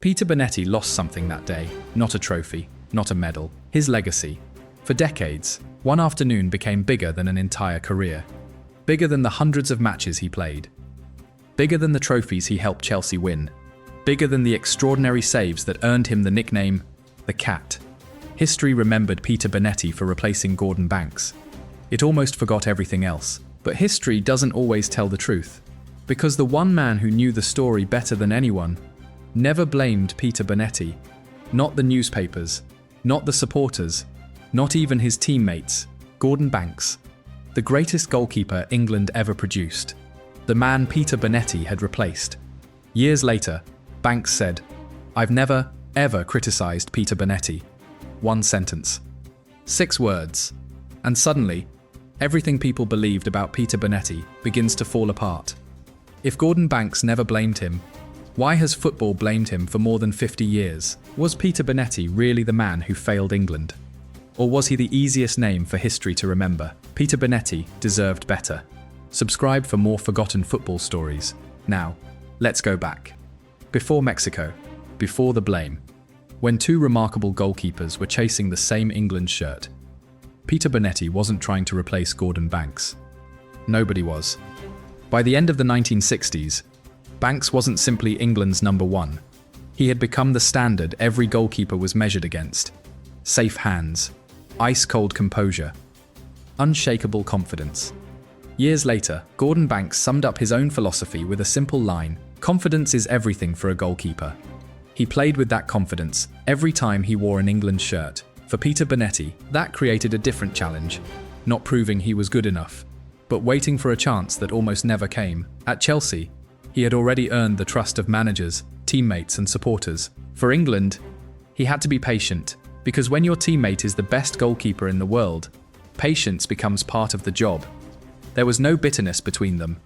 Peter Bonetti lost something that day, not a trophy, not a medal, his legacy. For decades, one afternoon became bigger than an entire career. Bigger than the hundreds of matches he played. Bigger than the trophies he helped Chelsea win. Bigger than the extraordinary saves that earned him the nickname, the Cat. History remembered Peter Bonetti for replacing Gordon Banks. It almost forgot everything else. But history doesn't always tell the truth. Because the one man who knew the story better than anyone never blamed Peter Bonetti. Not the newspapers, not the supporters, not even his teammates, Gordon Banks. The greatest goalkeeper England ever produced. The man Peter Bonetti had replaced. Years later, Banks said, "I've never, ever criticised Peter Bonetti." One sentence. 6 words. And suddenly, everything people believed about Peter Bonetti begins to fall apart. If Gordon Banks never blamed him, why has football blamed him for more than 50 years? Was Peter Bonetti really the man who failed England? Or was he the easiest name for history to remember? Peter Bonetti deserved better. Subscribe for more forgotten football stories. Now, let's go back. Before Mexico, before the blame, when 2 remarkable goalkeepers were chasing the same England shirt, Peter Bonetti wasn't trying to replace Gordon Banks. Nobody was. By the end of the 1960s, Banks wasn't simply England's number 1. He had become the standard every goalkeeper was measured against. Safe hands, ice-cold composure, unshakable confidence. Years later, Gordon Banks summed up his own philosophy with a simple line: "Confidence is everything for a goalkeeper." He played with that confidence every time he wore an England shirt. For Peter Bonetti, that created a different challenge, not proving he was good enough, but waiting for a chance that almost never came. At Chelsea, he had already earned the trust of managers, teammates and supporters. For England, he had to be patient, because when your teammate is the best goalkeeper in the world, patience becomes part of the job. There was no bitterness between them,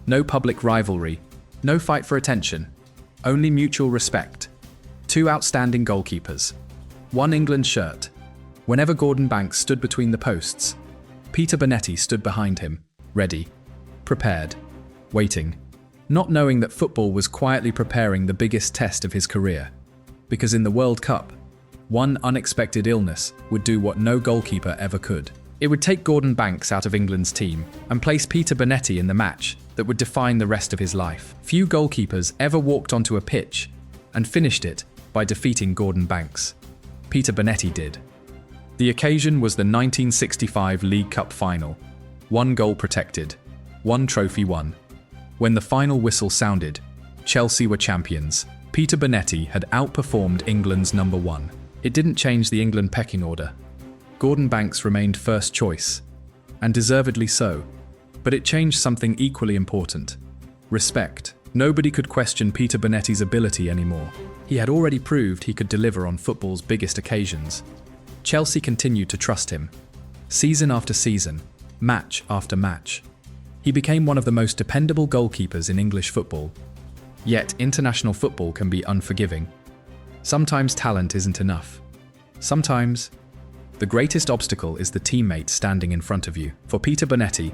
no public rivalry, no fight for attention, only mutual respect. 2 outstanding goalkeepers, 1 England shirt. Whenever Gordon Banks stood between the posts, Peter Bonetti stood behind him, ready, prepared, waiting, not knowing that football was quietly preparing the biggest test of his career. Because in the World Cup, one unexpected illness would do what no goalkeeper ever could. It would take Gordon Banks out of England's team and place Peter Bonetti in the match that would define the rest of his life. Few goalkeepers ever walked onto a pitch and finished it by defeating Gordon Banks. Peter Bonetti did. The occasion was the 1965 League Cup final. 1 goal protected, 1 trophy won. When the final whistle sounded, Chelsea were champions. Peter Bonetti had outperformed England's number 1. It didn't change the England pecking order. Gordon Banks remained first choice, and deservedly so. But it changed something equally important: respect. Nobody could question Peter Bonetti's ability anymore. He had already proved he could deliver on football's biggest occasions. Chelsea continued to trust him. Season after season, match after match. He became one of the most dependable goalkeepers in English football. Yet international football can be unforgiving. Sometimes talent isn't enough. Sometimes the greatest obstacle is the teammate standing in front of you. For Peter Bonetti,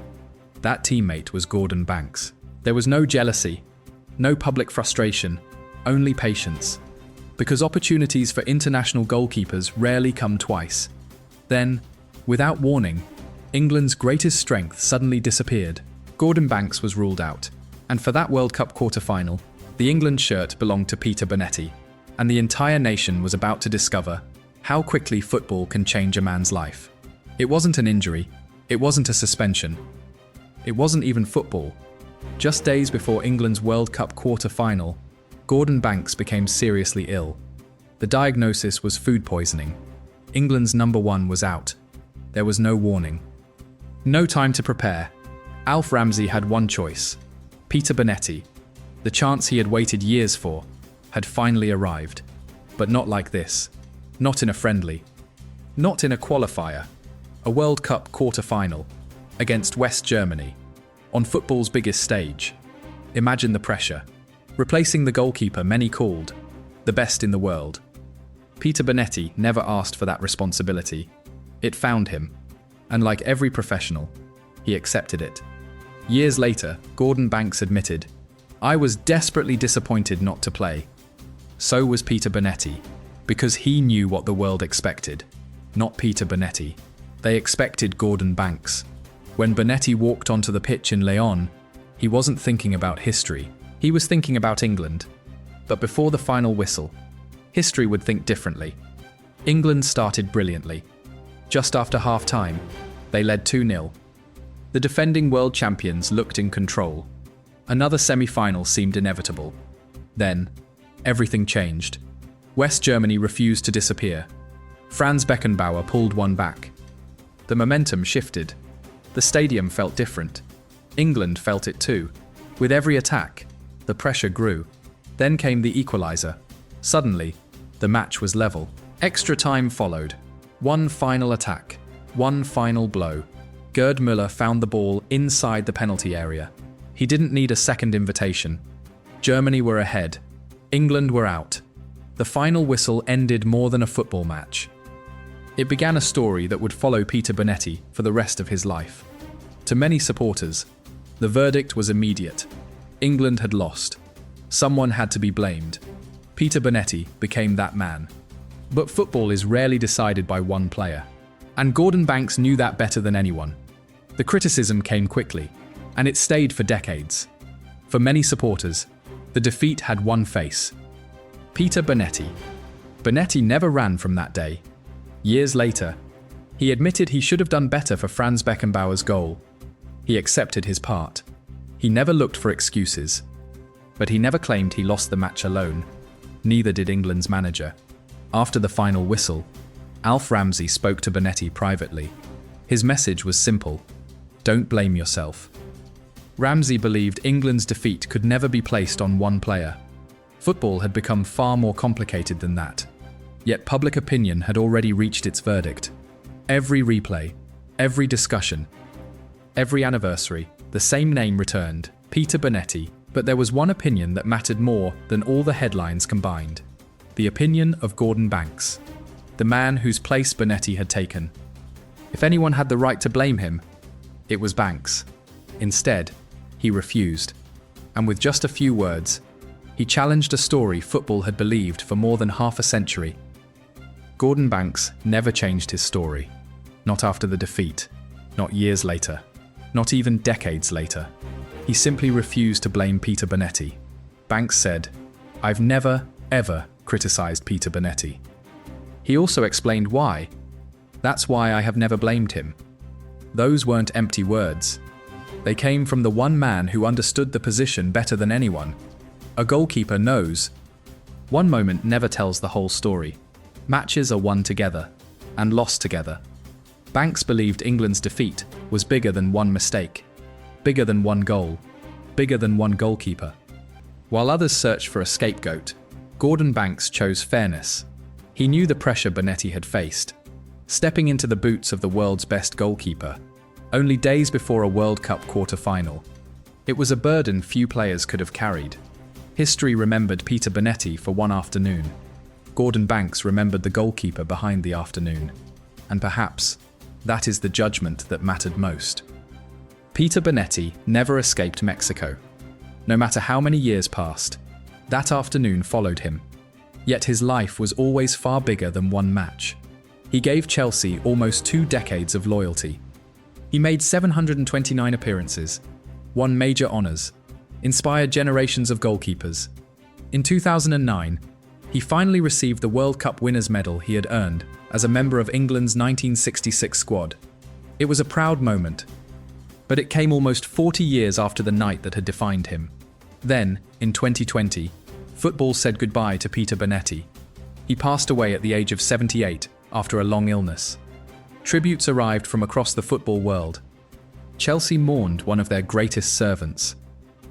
that teammate was Gordon Banks. There was no jealousy, no public frustration, only patience. Because opportunities for international goalkeepers rarely come twice. Then, without warning, England's greatest strength suddenly disappeared. Gordon Banks was ruled out. And for that World Cup quarter-final, the England shirt belonged to Peter Bonetti. And the entire nation was about to discover how quickly football can change a man's life. It wasn't an injury. It wasn't a suspension. It wasn't even football. Just days before England's World Cup quarter-final, Gordon Banks became seriously ill. The diagnosis was food poisoning. England's number 1 was out. There was no warning. No time to prepare. Alf Ramsey had one choice. Peter Bonetti, the chance he had waited years for, had finally arrived. But not like this. Not in a friendly. Not in a qualifier. A World Cup quarter-final. Against West Germany. On football's biggest stage. Imagine the pressure. Replacing the goalkeeper many called the best in the world. Peter Bonetti never asked for that responsibility. It found him. And like every professional, he accepted it. Years later, Gordon Banks admitted, "I was desperately disappointed not to play. So was Peter Bonetti, because he knew what the world expected. Not Peter Bonetti. They expected Gordon Banks. When Bonetti walked onto the pitch in Lyon, he wasn't thinking about history. He was thinking about England. But before the final whistle, history would think differently. England started brilliantly. Just after half-time, they led 2-0. The defending world champions looked in control. Another semi-final seemed inevitable. Then, everything changed. West Germany refused to disappear. Franz Beckenbauer pulled one back. The momentum shifted. The stadium felt different. England felt it too. With every attack, the pressure grew. Then came the equalizer. Suddenly, the match was level. Extra time followed. One final attack. One final blow. Gerd Müller found the ball inside the penalty area. He didn't need a second invitation. Germany were ahead. England were out. The final whistle ended more than a football match. It began a story that would follow Peter Bonetti for the rest of his life. To many supporters, the verdict was immediate. England had lost. Someone had to be blamed. Peter Bonetti became that man. But football is rarely decided by one player. And Gordon Banks knew that better than anyone. The criticism came quickly, and it stayed for decades. For many supporters, the defeat had one face. Peter Bonetti. Bonetti never ran from that day. Years later, he admitted he should have done better for Franz Beckenbauer's goal. He accepted his part. He never looked for excuses. But he never claimed he lost the match alone. Neither did England's manager. After the final whistle, Alf Ramsey spoke to Bonetti privately. His message was simple: don't blame yourself. Ramsey believed England's defeat could never be placed on one player. Football had become far more complicated than that. Yet public opinion had already reached its verdict. Every replay, every discussion, every anniversary, the same name returned: Peter Bonetti. But there was one opinion that mattered more than all the headlines combined. The opinion of Gordon Banks, the man whose place Bonetti had taken. If anyone had the right to blame him, it was Banks. Instead, he refused. And with just a few words, he challenged a story football had believed for more than half a century. Gordon Banks never changed his story. Not after the defeat, not years later, not even decades later. He simply refused to blame Peter Bonetti. Banks said, "I've never, ever criticized Peter Bonetti." He also explained why. "That's why I have never blamed him." Those weren't empty words. They came from the one man who understood the position better than anyone. A goalkeeper knows. One moment never tells the whole story. Matches are won together and lost together. Banks believed England's defeat was bigger than one mistake, bigger than one goal, bigger than one goalkeeper. While others searched for a scapegoat, Gordon Banks chose fairness. He knew the pressure Bonetti had faced, stepping into the boots of the world's best goalkeeper, only days before a World Cup quarter-final. It was a burden few players could have carried. History remembered Peter Bonetti for one afternoon. Gordon Banks remembered the goalkeeper behind the afternoon. And perhaps that is the judgment that mattered most. Peter Bonetti never escaped Mexico. No matter how many years passed, that afternoon followed him. Yet his life was always far bigger than one match. He gave Chelsea almost 2 decades of loyalty. He made 729 appearances, won major honours, inspired generations of goalkeepers. In 2009, he finally received the World Cup winners' medal he had earned as a member of England's 1966 squad. It was a proud moment, but it came almost 40 years after the night that had defined him. Then, in 2020, football said goodbye to Peter Bonetti. He passed away at the age of 78 after a long illness. Tributes arrived from across the football world. Chelsea mourned one of their greatest servants.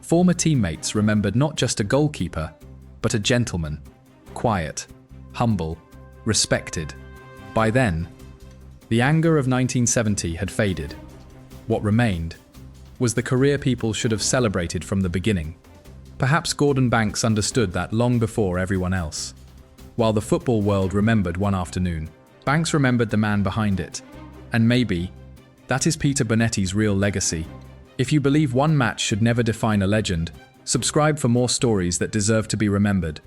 Former teammates remembered not just a goalkeeper, but a gentleman. Quiet, humble, respected. By then, the anger of 1970 had faded. What remained was the career people should have celebrated from the beginning. Perhaps Gordon Banks understood that long before everyone else. While the football world remembered one afternoon, Banks remembered the man behind it. And maybe that is Peter Bonetti's real legacy. If you believe one match should never define a legend, subscribe for more stories that deserve to be remembered.